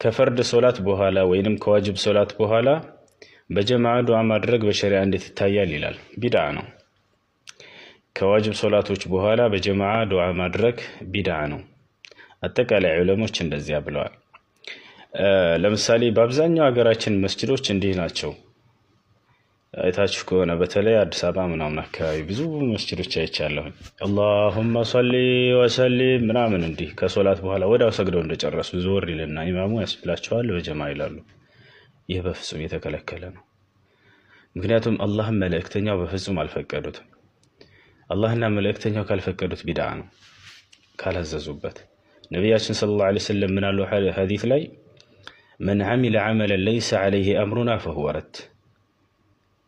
ከፈርድ ሶላት በኋላ ወይንም ከዋጅብ ሶላት በኋላ በጀማዓ ዱዓ ማድረግ በሸሪዓ እንዴት ይታያል ይላል። ቢድዓ ነው። ከዋጅብ ሶላቶች በኋላ በጀማዓ ዱዓ ማድረግ ቢድዓ ነው። አጠቃላይ ዑለሞች እንደዚያ ብለዋል። ለምሳሌ በአብዛኛው ሀገራችን መስጂዶች እንዲህ ናቸው። አይታችሁ ከሆነ በተለይ አዲስ አበባ ምናምን አካባቢ ብዙ መስጂዶች አይቻለሁ። አላሁመ ሰሊ ወሰሊም ምናምን እንዲህ ከሶላት በኋላ ወዲያው ሰግደው እንደጨረሱ ዞር ይልና ኢማሙ ያስብላቸዋል፣ በጀማዓ ይላሉ። ይህ በፍጹም የተከለከለ ነው። ምክንያቱም አላህም መልእክተኛው በፍጹም አልፈቀዱትም። አላህና መልእክተኛው ካልፈቀዱት ቢድዓ ነው፣ ካላዘዙበት። ነቢያችን ሰለላሁ ዐለይሂ ወሰለም ምን አሉ ሐዲስ ላይ መን ዐሚለ ዐመለን ለይሰ ዐለይሂ አምሩና ፈሁወ ረድ።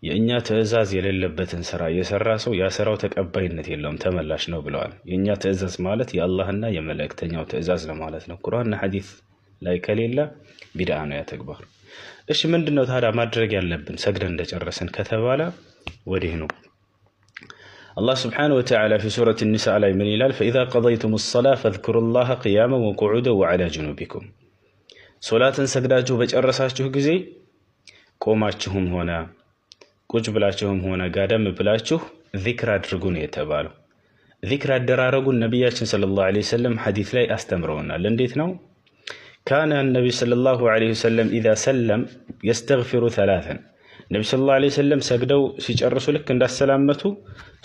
የእኛ ትእዛዝ የሌለበትን ስራ የሰራ ሰው ያ ስራው ተቀባይነት የለውም፣ ተመላሽ ነው ብለዋል። የእኛ ትእዛዝ ማለት የአላህና የመልእክተኛው ትእዛዝ ለማለት ነው። ቁርአንና ሐዲስ ላይ ከሌለ ቢድዓ ነው ያ ተግባር። እሺ ምንድነው ታዲያ ማድረግ ያለብን ሰግደን እንደጨረሰን ከተባለ ወዲህ ነው። አላህ ስብሓነሁ ወተዓላ ፊ ሱረት ኒሳ ላይ ምን ይላል? ፈኢዛ ቀضይቱም ሰላة ፈዝኩሩላህ ቂያመን ወቁዑደን ወዐላ ጁኑቢኩም። ሶላትን ሰግዳችሁ በጨረሳችሁ ጊዜ ቆማችሁም ሆነ ቁጭ ብላችሁም ሆነ ጋደም ብላችሁ ዚክር አድርጉ ነው የተባለው። ዚክር አደራረጉን ነቢያችን ሰለላሁ ዐለይሂ ወሰለም ሐዲስ ላይ አስተምረውናል። እንዴት ነው? ካነ ነቢይ ሰለላሁ ዐለይሂ ወሰለም ኢዛ ሰለም የስተግፊሩ ሰላተን። ነቢ ሰለላሁ ዐለይሂ ወሰለም ሰግደው ሲጨርሱ ልክ እንዳሰላመቱ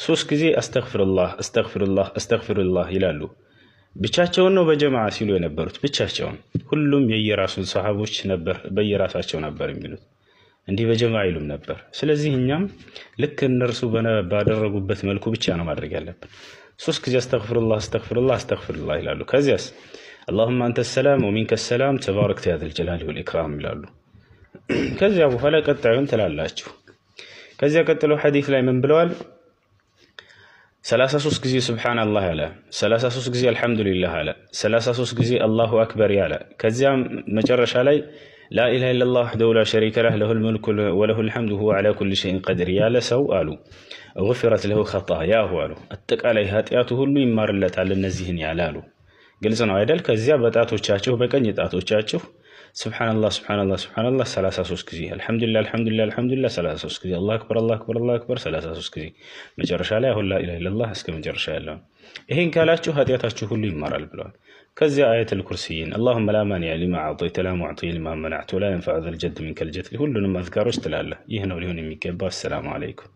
3 ጊዜ አስተግፊሩላህ አስተግፊሩላህ አስተግፊሩላህ ይላሉ። ብቻቸውን ነው በጀማዓ ሲሉ የነበሩት? ብቻቸውን። ሁሉም የየራሱን ሰሃቦች ነበር በየራሳቸው ነበር የሚሉት፣ እንዲህ በጀማዓ ይሉም ነበር። ስለዚህ እኛም ልክ እነርሱ ባደረጉበት መልኩ ብቻ ነው ማድረግ ያለብን። 3 ጊዜ አስተግፊሩላህ አስተግፊሩላህ አስተግፊሩላህ ይላሉ። ከዚያስ አላሁመ አንተ ሰላም ወሚንከ ሰላም ተባረክተ ያ ዘል ጀላሊ ወል ኢክራም ይላሉ። ከዚያ በኋላ ቀጣዩን ትላላችሁ። ከዚያ ቀጥለው ሐዲስ ላይ ምን ብለዋል? 33 ጊዜ ሱብሃንአላህ ያለ፣ 33 ጊዜ አልሐምዱሊላህ አለ፣ 33 ጊዜ አላሁ አክበር ያለ፣ ከዚያም መጨረሻ ላይ ላኢላሃ ኢለላህ ወህደሁ ላ ሸሪከ ለህ ለሁል ሙልኩ ወለሁል ሐምዱ ወሁወ ዐላ ኩሊ ሸይኢን ቀዲር ያለ ሰው አሉ ጉፊረት ለሁ ኸጣያሁ አሉ፣ አጠቃላይ ኃጢአቱ ሁሉ ይማርለታል እነዚህን ያለ አሉ። ግልጽ ነው አይደል? ከዚያ በጣቶቻችሁ በቀኝ ጣቶቻችሁ ሱብሃንአላህ ሱብሃንአላህ ሱብሃንአላህ 33 ጊዜ፣ አልሐምዱሊላህ አልሐምዱሊላህ አልሐምዱሊላህ 33 ጊዜ፣ አላሁ አክበር አላሁ አክበር አላሁ አክበር 33 ጊዜ፣ መጨረሻ ላይ አሁን ላኢላሃ ኢለላህ እስከ መጨረሻ ያለው። ይሄን ካላችሁ ኃጢአታችሁ ሁሉ ይማራል ብለዋል። ከዚያ አየቱል ኩርሲይን አላሁመ ላ ማኒዐ ሊማ አዕጠይተ ወላ ሙዕጢየ ሊማ መነዕተ ወላ የንፈዑ ዘል ጀድ ሚንከል ጀድ ሁሉንም አዝካሮች ትላለህ። ይህ ነው ሊሆን የሚገባው። አሰላሙ አለይኩም።